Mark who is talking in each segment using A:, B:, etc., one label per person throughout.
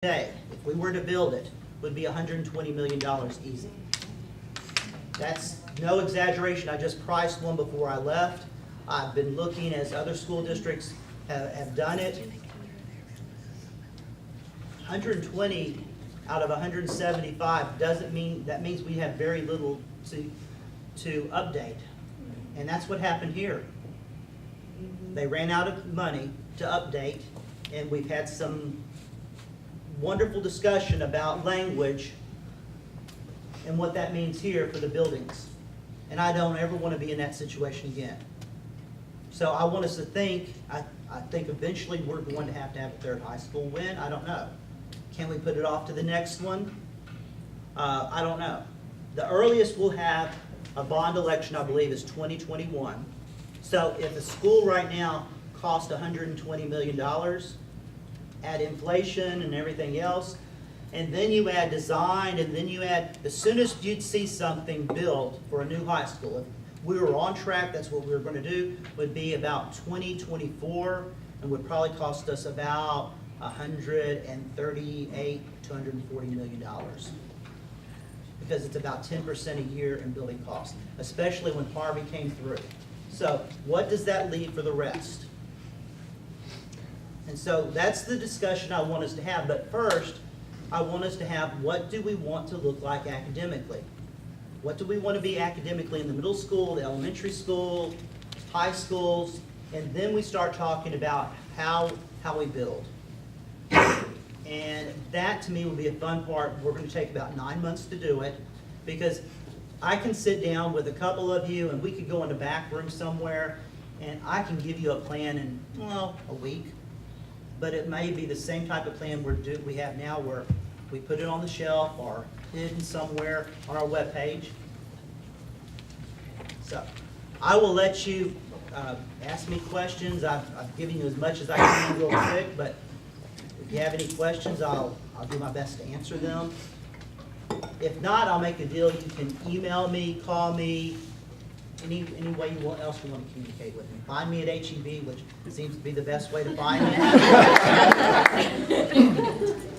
A: today, if we were to build it, would be $120 million easy. That's no exaggeration. I just priced one before I left. I've been looking as other school districts have done it. 120 out of 175 doesn't mean, that means we have very little to update. And that's what happened here. They ran out of money to update, and we've had some wonderful discussion about language and what that means here for the buildings. And I don't ever want to be in that situation again. So I want us to think, I think eventually we're going to have a third high school. When? I don't know. Can we put it off to the next one? I don't know. The earliest we'll have a bond election, I believe, is 2021. So if a school right now costs $120 million, add inflation and everything else, and then you add design, and then you add, the soonest you'd see something built for a new high school, if we were on track, that's what we were going to do, would be about 2024, and would probably cost us about $138 to $140 million. Because it's about 10% a year in building costs, especially when Harvey came through. So what does that leave for the rest? And so that's the discussion I want us to have. But first, I want us to have, what do we want to look like academically? What do we want to be academically in the middle school, the elementary school, high schools? And then we start talking about how we build. And that, to me, will be a fun part. We're going to take about 9 months to do it, because I can sit down with a couple of you, and we could go in the back room somewhere, and I can give you a plan in, well, a week. But it may be the same type of plan we have now, where we put it on the shelf or hidden somewhere on our webpage. So I will let you ask me questions. I've given you as much as I can real quick, but if you have any questions, I'll do my best to answer them. If not, I'll make a deal. You can email me, call me, any way else you want to communicate with me. Find me at HEB, which seems to be the best way to find me.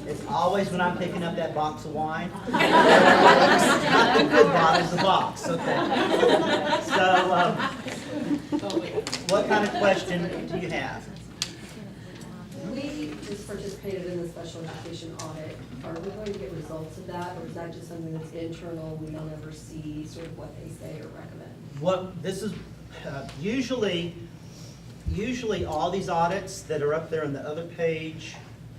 A: It's always when I'm picking up that box of wine. Not the good bottles, the box. Okay. So, what kind of question do you have?
B: We just participated in the special education audit. Are we going to get results of that, or is that just something that's internal, we don't ever see sort of what they say or recommend?
A: What this is, usually all these audits that are up there on the other page,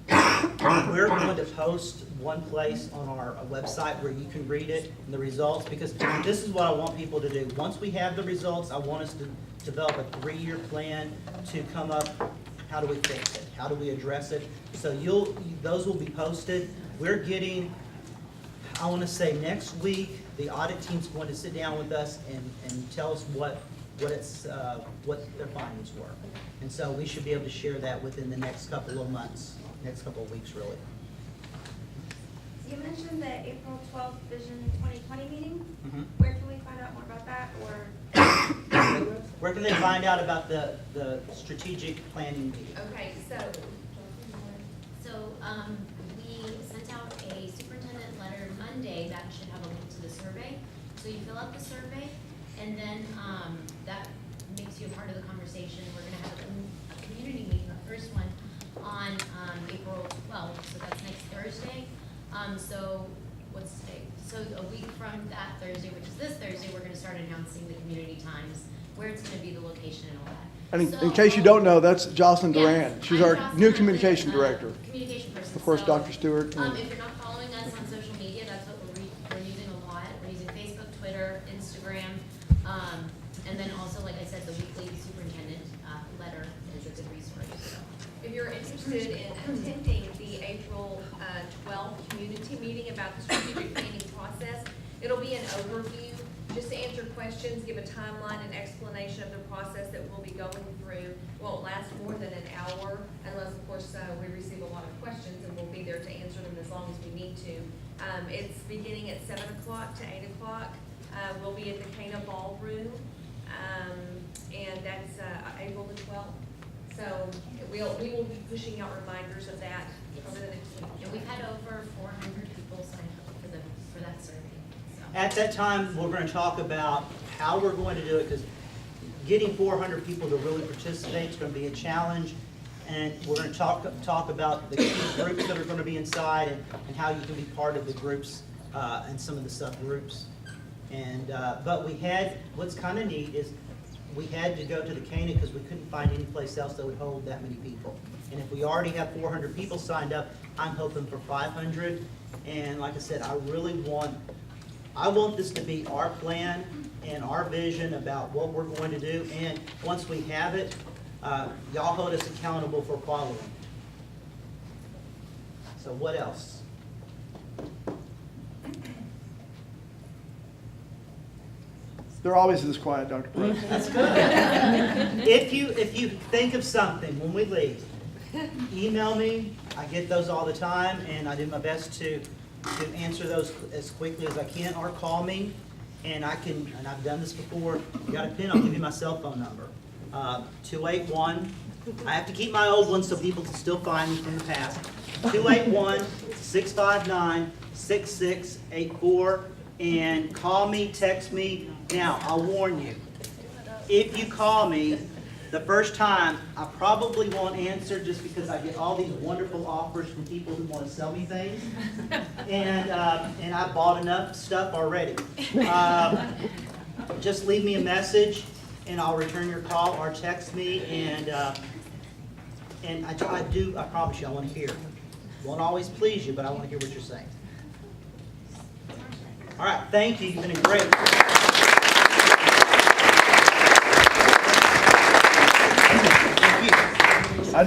A: we're going to post one place on our website where you can read it and the results, because this is what I want people to do. Once we have the results, I want us to develop a 3-year plan to come up, how do we fix it? How do we address it? So those will be posted. We're getting, I want to say next week, the audit team's going to sit down with us and tell us what their findings were. And so we should be able to share that within the next couple of months, next couple of weeks, really.
C: You mentioned the April 12th Vision 2020 meeting.
A: Mm-hmm.
C: Where can we find out more about that? Or
A: Where can they find out about the strategic planning meeting?
C: okay, so
D: We sent out a superintendent letter Monday that should have a link to the survey. So you fill out the survey, and then that makes you a part of the conversation. We're going to have a community meeting, the first one, on April 12th. So that's next Thursday. So what's today? So a week from that Thursday, which is this Thursday, we're going to start announcing the community times, where it's going to be, the location, and all that.
E: And in case you don't know, that's Jocelyn
D: Yes,
E: Duran. She's
D: I'm
E: our
D: Jocelyn.
E: new
D: I'm
E: communication
D: the,
E: director.
D: Communication person.
E: Of course,
D: So,
E: Dr. Stewart.
D: if you're not following us on social media, that's what we're using a lot. We're using Facebook, Twitter, Instagram, and then also, like I said, the weekly superintendent letter is a good resource. So.
F: If you're interested in attending the April 12th community meeting about the strategic planning process, it'll be an overview, just to answer questions, give a timeline and explanation of the process that we'll be going through. Won't last more than an hour, unless, of course, we receive a lot of questions, and we'll be there to answer them as long as we need to. It's beginning at 7 o'clock to 8 o'clock. We'll be at the Cana Ballroom, and that's April the 12th. So we will be pushing out reminders of that over the next week.
D: And we've had over 400 people sign up for that survey, so.
A: At that time, we're gonna talk about how we're going to do it, because getting 400 people to really participate is gonna be a challenge. And we're gonna talk about the key groups that are gonna be inside and how you can be part of the groups, and some of the subgroups. And, but we had, what's kinda neat is, we had to go to the Cana because we couldn't find any place else that would hold that many people. And if we already have 400 people signed up, I'm hoping for 500. And like I said, I want this to be our plan and our vision about what we're going to do. And once we have it, y'all hold us accountable for following. So what else?
E: They're always this quiet, Dr. Price.
A: That's good. If you think of something when we leave, email me. I get those all the time, and I do my best to answer those as quickly as I can, or call me, and I've done this before. You got a pen? I'll give you my cell phone number. 281. I have to keep my old one so people can still find me from the past. 281-659-6684. And call me, text me. Now, I'll warn you, if you call me the first time, I probably won't answer just because I get all these wonderful offers from people who want to sell me things. And I bought enough stuff already. Just leave me a message and I'll return your call, or text me, and I promise you, I want to hear. Won't always please you, but I want to hear what you're saying. All right, thank you. You've been great. Thank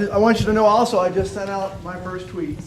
A: you.
E: I want you to know also, I just sent out my first tweet.